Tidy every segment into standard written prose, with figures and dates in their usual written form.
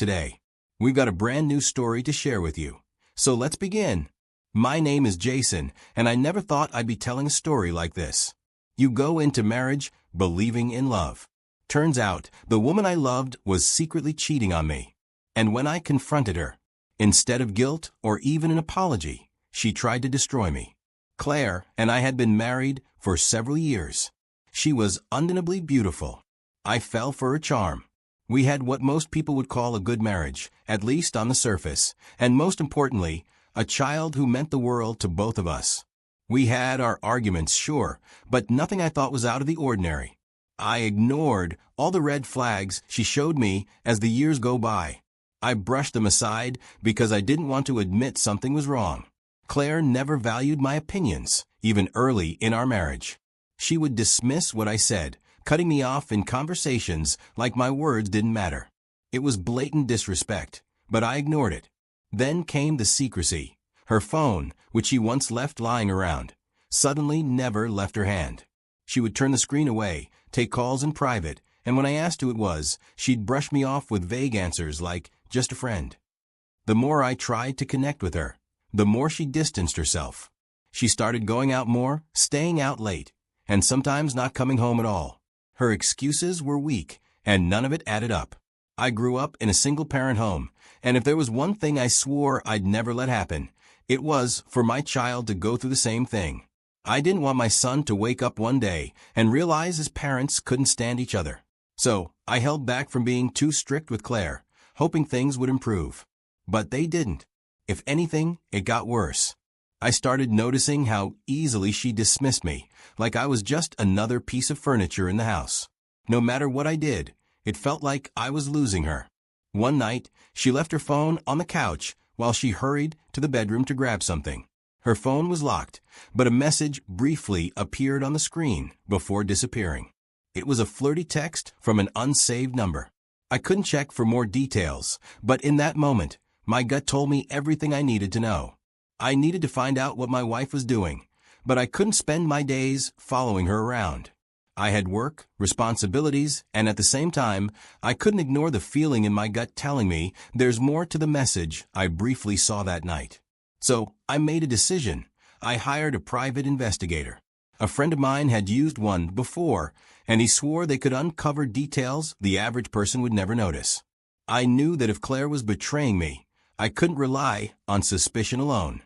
Today, we've got a brand new story to share with you. So let's begin. My name is Jason, and I never thought I'd be telling a story like this. You go into marriage believing in love. Turns out, the woman I loved was secretly cheating on me. And when I confronted her, instead of guilt or even an apology, she tried to destroy me. Claire and I had been married for several years. She was undeniably beautiful. I fell for her charm. We had what most people would call a good marriage, at least on the surface, and most importantly, a child who meant the world to both of us. We had our arguments, sure, but nothing I thought was out of the ordinary. I ignored all the red flags she showed me as the years go by. I brushed them aside because I didn't want to admit something was wrong. Claire never valued my opinions, even early in our marriage. She would dismiss what I said, cutting me off in conversations like my words didn't matter. It was blatant disrespect, but I ignored it. Then came the secrecy. Her phone, which she once left lying around, suddenly never left her hand. She would turn the screen away, take calls in private, and when I asked who it was, she'd brush me off with vague answers like, just a friend. The more I tried to connect with her, the more she distanced herself. She started going out more, staying out late, and sometimes not coming home at all. Her excuses were weak, and none of it added up. I grew up in a single-parent home, and if there was one thing I swore I'd never let happen, it was for my child to go through the same thing. I didn't want my son to wake up one day and realize his parents couldn't stand each other. So, I held back from being too strict with Claire, hoping things would improve. But they didn't. If anything, it got worse. I started noticing how easily she dismissed me, like I was just another piece of furniture in the house. No matter what I did, it felt like I was losing her. One night, she left her phone on the couch while she hurried to the bedroom to grab something. Her phone was locked, but a message briefly appeared on the screen before disappearing. It was a flirty text from an unsaved number. I couldn't check for more details, but in that moment, my gut told me everything I needed to know. I needed to find out what my wife was doing, but I couldn't spend my days following her around. I had work, responsibilities, and at the same time, I couldn't ignore the feeling in my gut telling me there's more to the message I briefly saw that night. So, I made a decision. I hired a private investigator. A friend of mine had used one before, and he swore they could uncover details the average person would never notice. I knew that if Claire was betraying me, I couldn't rely on suspicion alone.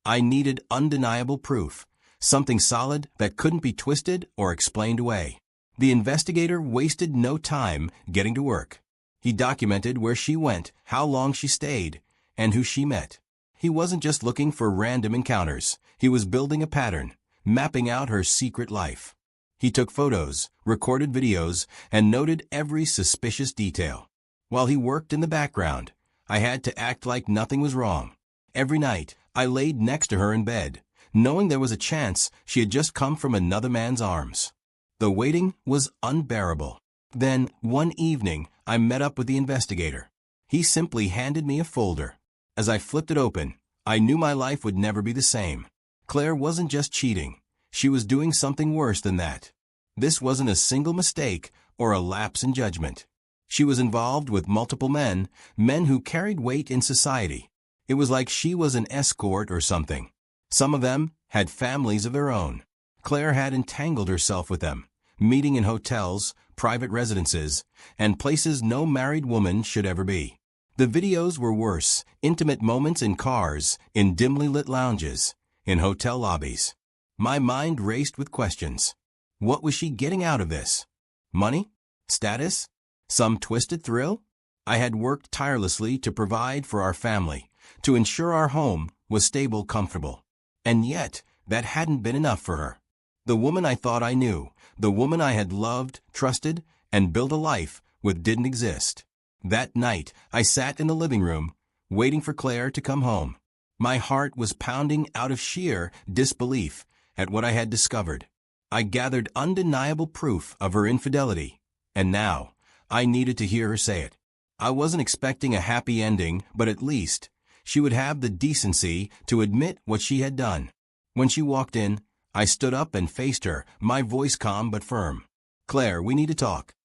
I needed undeniable proof, something solid that couldn't be twisted or explained away. The investigator wasted no time getting to work. He documented where she went, how long she stayed, and who she met. He wasn't just looking for random encounters. He was building a pattern, mapping out her secret life. He took photos, recorded videos, and noted every suspicious detail. While he worked in the background, I had to act like nothing was wrong. Every night, I laid next to her in bed, knowing there was a chance she had just come from another man's arms. The waiting was unbearable. Then, one evening, I met up with the investigator. He simply handed me a folder. As I flipped it open, I knew my life would never be the same. Claire wasn't just cheating. She was doing something worse than that. This wasn't a single mistake or a lapse in judgment. She was involved with multiple men who carried weight in society. It was like she was an escort or something. Some of them had families of their own. Claire had entangled herself with them, meeting in hotels, private residences, and places no married woman should ever be. The videos were worse, intimate moments in cars, in dimly lit lounges, in hotel lobbies. My mind raced with questions. What was she getting out of this? Money? Status? Some twisted thrill? I had worked tirelessly to provide for our family, to ensure our home was stable, comfortable. And yet, that hadn't been enough for her. The woman I thought I knew, the woman I had loved, trusted, and built a life with didn't exist. That night, I sat in the living room, waiting for Claire to come home. My heart was pounding out of sheer disbelief at what I had discovered. I gathered undeniable proof of her infidelity, and now, I needed to hear her say it. I wasn't expecting a happy ending, but at least, she would have the decency to admit what she had done. When she walked in, I stood up and faced her, my voice calm but firm. "Claire, we need to talk."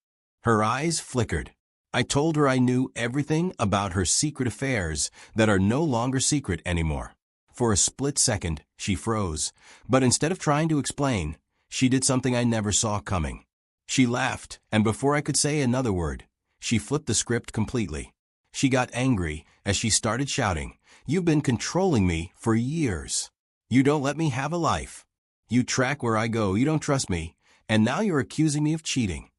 Her eyes flickered. I told her I knew everything about her secret affairs that are no longer secret anymore. For a split second, she froze, but instead of trying to explain, she did something I never saw coming. She laughed, and before I could say another word, she flipped the script completely. She got angry as she started shouting, "You've been controlling me for years. You don't let me have a life. You track where I go, you don't trust me, and now you're accusing me of cheating."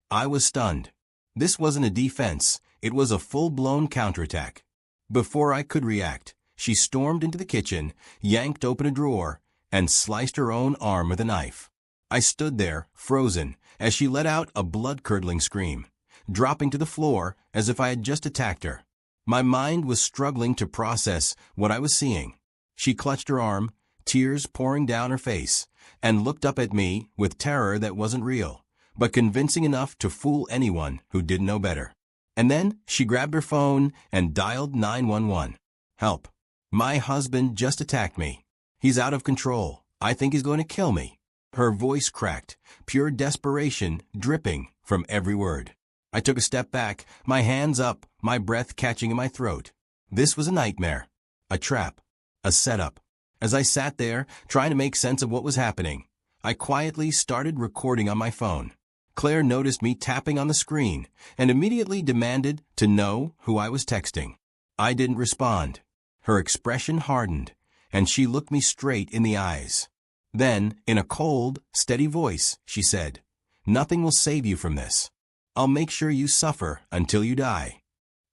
I was stunned. This wasn't a defense, it was a full-blown counterattack. Before I could react, she stormed into the kitchen, yanked open a drawer, and sliced her own arm with a knife. I stood there, frozen, as she let out a blood-curdling scream, dropping to the floor as if I had just attacked her. My mind was struggling to process what I was seeing. She clutched her arm, tears pouring down her face, and looked up at me with terror that wasn't real, but convincing enough to fool anyone who didn't know better. And then she grabbed her phone and dialed 911. "Help. My husband just attacked me. He's out of control. I think he's going to kill me." Her voice cracked, pure desperation dripping from every word. I took a step back, my hands up, my breath catching in my throat. This was a nightmare. A trap. A setup. As I sat there, trying to make sense of what was happening, I quietly started recording on my phone. Claire noticed me tapping on the screen and immediately demanded to know who I was texting. I didn't respond. Her expression hardened, and she looked me straight in the eyes. Then, in a cold, steady voice, she said, "Nothing will save you from this. I'll make sure you suffer until you die."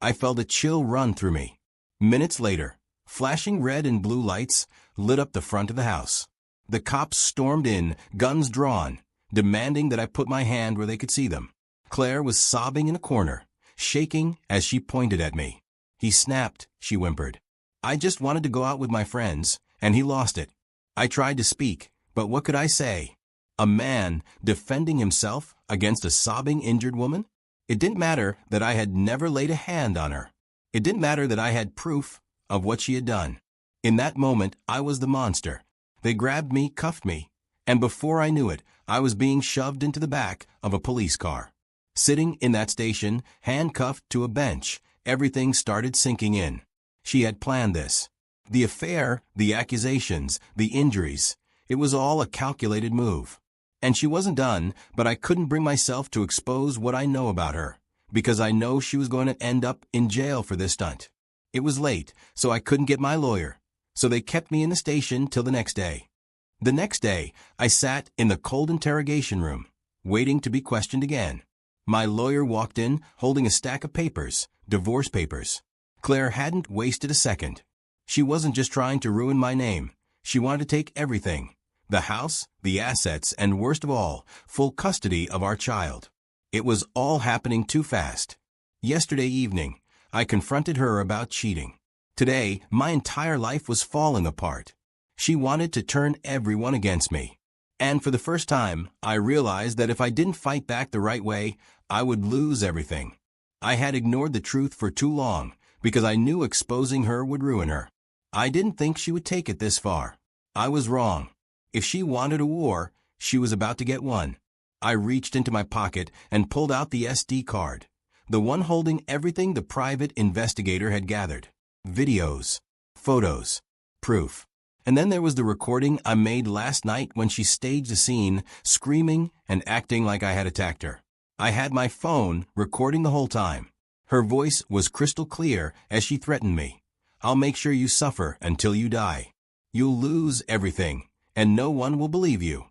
I felt a chill run through me. Minutes later, flashing red and blue lights lit up the front of the house. The cops stormed in, guns drawn, demanding that I put my hand where they could see them. Claire was sobbing in a corner, shaking as she pointed at me. "He snapped," she whimpered. "I just wanted to go out with my friends, and he lost it." I tried to speak, but what could I say? A man defending himself against a sobbing injured woman? It didn't matter that I had never laid a hand on her. It didn't matter that I had proof of what she had done. In that moment, I was the monster. They grabbed me, cuffed me, and before I knew it, I was being shoved into the back of a police car. Sitting in that station, handcuffed to a bench, everything started sinking in. She had planned this. The affair, the accusations, the injuries, it was all a calculated move. And she wasn't done, but I couldn't bring myself to expose what I know about her, because I know she was going to end up in jail for this stunt. It was late, so I couldn't get my lawyer, so they kept me in the station till the next day. The next day, I sat in the cold interrogation room, waiting to be questioned again. My lawyer walked in, holding a stack of papers, divorce papers. Claire hadn't wasted a second. She wasn't just trying to ruin my name. She wanted to take everything. The house, the assets, and worst of all, full custody of our child. It was all happening too fast. Yesterday evening, I confronted her about cheating. Today, my entire life was falling apart. She wanted to turn everyone against me. And for the first time, I realized that if I didn't fight back the right way, I would lose everything. I had ignored the truth for too long because I knew exposing her would ruin her. I didn't think she would take it this far. I was wrong. If she wanted a war, she was about to get one. I reached into my pocket and pulled out the SD card, the one holding everything the private investigator had gathered. Videos, photos, proof. And then there was the recording I made last night when she staged a scene, screaming and acting like I had attacked her. I had my phone recording the whole time. Her voice was crystal clear as she threatened me. "I'll make sure you suffer until you die. You'll lose everything, and no one will believe you."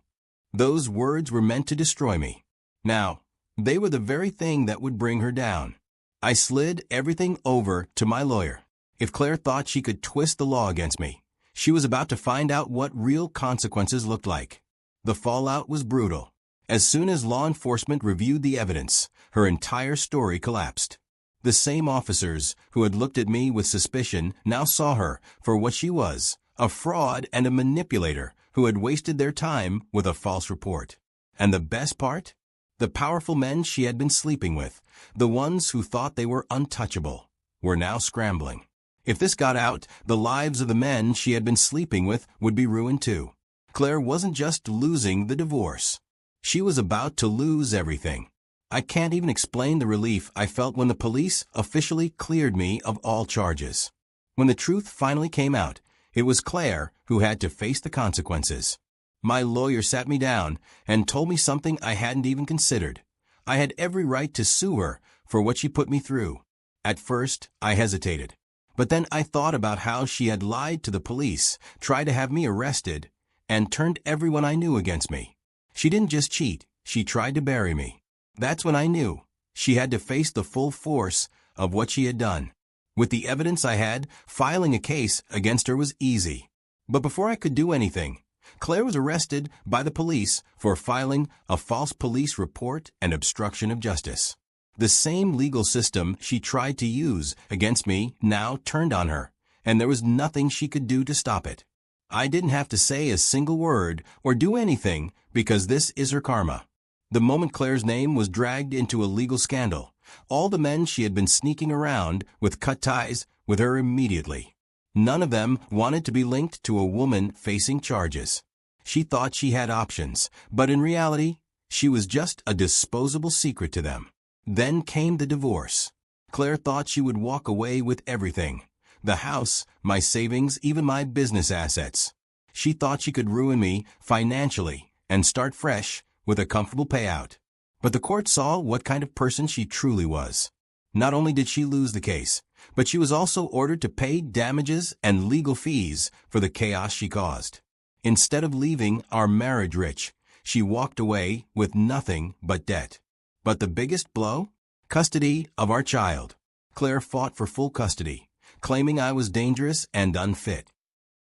Those words were meant to destroy me. Now, they were the very thing that would bring her down. I slid everything over to my lawyer. If Claire thought she could twist the law against me, she was about to find out what real consequences looked like. The fallout was brutal. As soon as law enforcement reviewed the evidence, her entire story collapsed. The same officers who had looked at me with suspicion now saw her for what she was, a fraud and a manipulator who had wasted their time with a false report. And the best part? The powerful men she had been sleeping with, the ones who thought they were untouchable, were now scrambling. If this got out, the lives of the men she had been sleeping with would be ruined too. Claire wasn't just losing the divorce. She was about to lose everything. I can't even explain the relief I felt when the police officially cleared me of all charges. When the truth finally came out, it was Claire who had to face the consequences. My lawyer sat me down and told me something I hadn't even considered. I had every right to sue her for what she put me through. At first, I hesitated. But then I thought about how she had lied to the police, tried to have me arrested, and turned everyone I knew against me. She didn't just cheat, she tried to bury me. That's when I knew she had to face the full force of what she had done. With the evidence I had, filing a case against her was easy. But before I could do anything, Claire was arrested by the police for filing a false police report and obstruction of justice. The same legal system she tried to use against me now turned on her, and there was nothing she could do to stop it. I didn't have to say a single word or do anything because this is her karma. The moment Claire's name was dragged into a legal scandal, all the men she had been sneaking around with cut ties with her immediately. None of them wanted to be linked to a woman facing charges. She thought she had options, but in reality, she was just a disposable secret to them. Then came the divorce. Claire thought she would walk away with everything. The house, my savings, even my business assets. She thought she could ruin me financially and start fresh with a comfortable payout. But the court saw what kind of person she truly was. Not only did she lose the case, but she was also ordered to pay damages and legal fees for the chaos she caused. Instead of leaving our marriage rich, she walked away with nothing but debt. But the biggest blow? Custody of our child. Claire fought for full custody, claiming I was dangerous and unfit.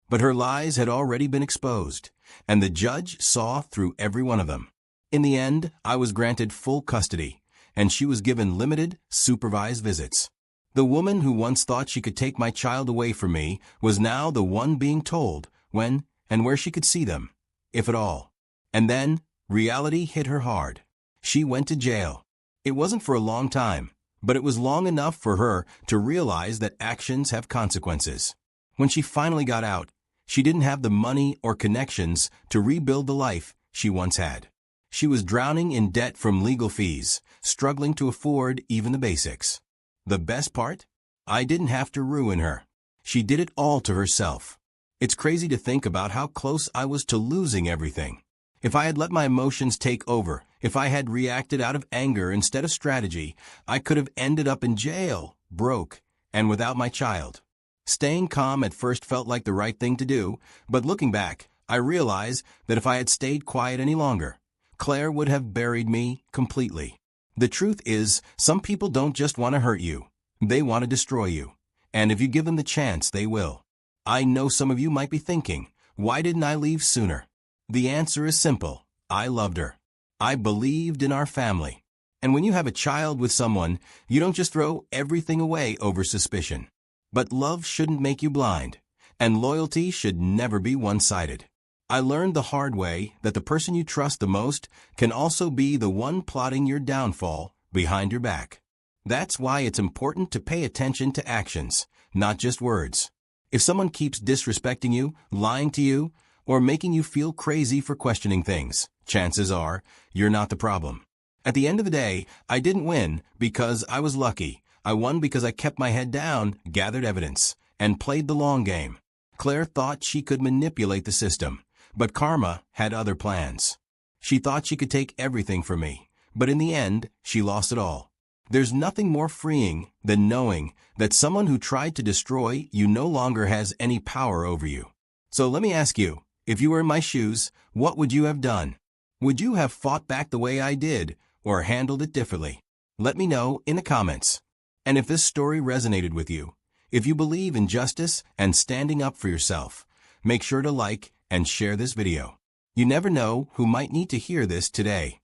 But her lies had already been exposed, and the judge saw through every one of them. In the end, I was granted full custody, and she was given limited, supervised visits. The woman who once thought she could take my child away from me was now the one being told when and where she could see them, if at all. And then, reality hit her hard. She went to jail. It wasn't for a long time, but it was long enough for her to realize that actions have consequences. When she finally got out, she didn't have the money or connections to rebuild the life she once had. She was drowning in debt from legal fees, struggling to afford even the basics. The best part? I didn't have to ruin her. She did it all to herself. It's crazy to think about how close I was to losing everything. If I had let my emotions take over, if I had reacted out of anger instead of strategy, I could have ended up in jail, broke, and without my child. Staying calm at first felt like the right thing to do, but looking back, I realize that if I had stayed quiet any longer, Claire would have buried me completely. The truth is, some people don't just want to hurt you. They want to destroy you. And if you give them the chance, they will. I know some of you might be thinking, why didn't I leave sooner? The answer is simple. I loved her. I believed in our family. And when you have a child with someone, you don't just throw everything away over suspicion. But love shouldn't make you blind, and loyalty should never be one-sided. I learned the hard way that the person you trust the most can also be the one plotting your downfall behind your back. That's why it's important to pay attention to actions, not just words. If someone keeps disrespecting you, lying to you, or making you feel crazy for questioning things, chances are you're not the problem. At the end of the day, I didn't win because I was lucky. I won because I kept my head down, gathered evidence, and played the long game. Claire thought she could manipulate the system, but karma had other plans. She thought she could take everything from me, but in the end, she lost it all. There's nothing more freeing than knowing that someone who tried to destroy you no longer has any power over you. So let me ask you, if you were in my shoes, what would you have done? Would you have fought back the way I did, or handled it differently? Let me know in the comments. And if this story resonated with you, if you believe in justice and standing up for yourself, make sure to like and share this video. You never know who might need to hear this today.